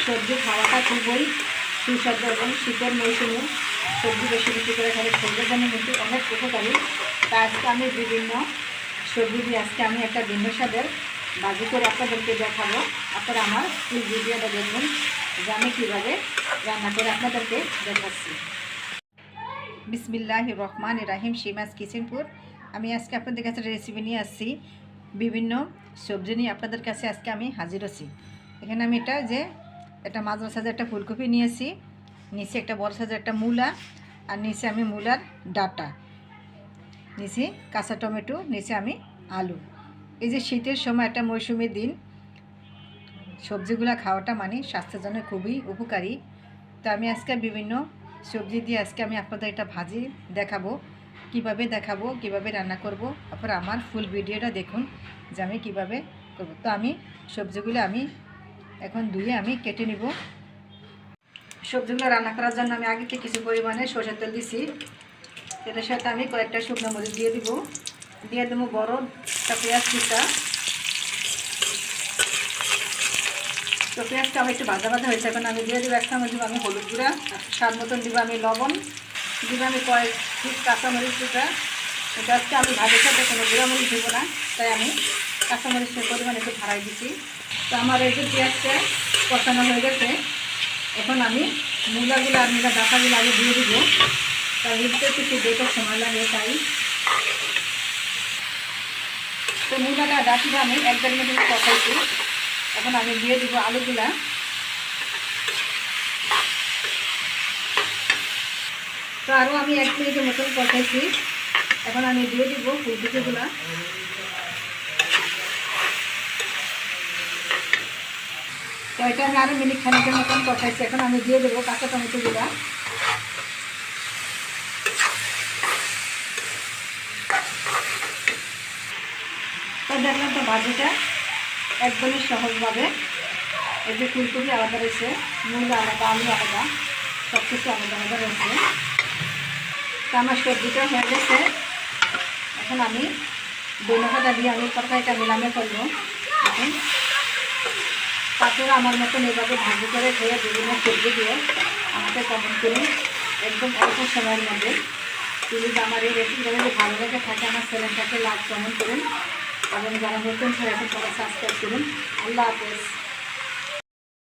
সবজি খাওয়াটা খুবই সুস্বাদু এবং শীতের মৌসুমে সবজি বেশি বেশি করে খেলে শরীরের জন্য কিন্তু অনেক উপকারী। তা আজকে আমি বিভিন্ন সবজি দিয়ে আজকে আমি একটা ভিন্ন স্বাদের ভাজি করে আপনাদেরকে দেখাবো। আপনারা আমার ফুল ভিডিওটা দেখুন যে আমি কীভাবে রান্না করে আপনাদেরকে দেখাচ্ছি। বিসমিল্লাহির রহমানির রহিম, সীমাস কিচেনপুর। আমি আজকে আপনাদের কাছে রেসিপি নিয়ে আসছি। বিভিন্ন সবজি নিয়ে আপনাদের কাছে আজকে আমি হাজির আছি। এখানে আমি একটা মাঝারি সাইজের একটা ফুলকপি নিয়েছি, নিচে একটা বড় সাইজের একটা মূলা, আর নিচে আমি মূলার ডাটা নিচে, কাঁচা টমেটো, নিচে আমি আলু। এই যে শীতের সময় একটা মৌসুমী দিন, সবজিগুলো খাওয়াটা মানে স্বাস্থ্যের জন্য খুবই উপকারী। তো আমি আজকে বিভিন্ন সবজি দিয়ে আজকে আমি আপনাদের একটা ভাজি দেখাবো, কিভাবে রান্না করব। আপনারা আমার ফুল ভিডিওটা দেখুন যে আমি কিভাবে করব। তো আমি সবজিগুলো আমি এখন ধুয়ে আমি কেটে নিব। সবজিগুলো রান্না করার জন্য আমি আগে থেকে কিছু পরিমাণে সরষের তেল দিছি। তেলের সাথে আমি কয়েকটা শুকনো মরিচ দিয়ে দেবো বড় একটা পেঁয়াজ কুচা। তো পেঁয়াজটা আমার একটু ভাজা হয়েছে, এখন আমি দিয়ে দেবো এক চামচ দিব আমি হলুদ গুঁড়া, স্বাদ মতন দিব আমি লবণ, দিব আমি কয়েক পিস কাঁচামরিচ কুচা। এটা আজকে আমি ভাজের সাথে কোনো গুঁড়ামরিচ দেবো না, তাই আমি কাঁচামরিচের পরিমাণ একটু ভাড়াই দিচ্ছি। তো আমার এই যে পেঁয়াজটা কষানো হয়ে গেছে, এখন আমি মূলাগুলো আর মূলা ডাঁটাগুলো আগে দিয়ে দিব। তার ভিতরে কিছু দেখে সময় লাগে, তাই তো মূলাটা ডাঁটিটা আমি 1-1.5 মিনিট কষাইছি। এখন আমি দিয়ে দিব আলুগুলা। তো আরও আমি 1 মিনিটের মতন কষাইছি। এখন আমি দিয়ে দিব ফুলকপিগুলা। তো এটা আমি আরও মিনিট খানিকের মতন কষাইছি। এখন আমি দিয়ে দেবো কাঁচা টমেটোগুলা। তো দেখলাম তো ভাজিটা একদমই সহজভাবে, এই যে ফুলকপি আলাদা রয়েছে, মূলা আলাদা, আলু আলাদা, সব কিছু আলাদা রয়েছে। তো আমার সবজিটা হয়ে গেছে। এখন আমি ধনেপাতা দিয়ে আমি তরকারিটা মিলামে করবো। এখন তারপরে আমার মতন এভাবে ভাজি করে খেয়ে বিভিন্ন সবজি দিয়ে আমাকে কমেন্ট করুন একদম অল্প সময়ের মধ্যে। প্লিজ আমার এই রেসিপিটা যদি ভালো লেগে থাকে আমার চ্যানেলটাকে লাইক কমেন্ট করুন এবং যারা নতুন হয়ে এখন তারা সাবস্ক্রাইব করুন। আল্লাহ হাফেজ।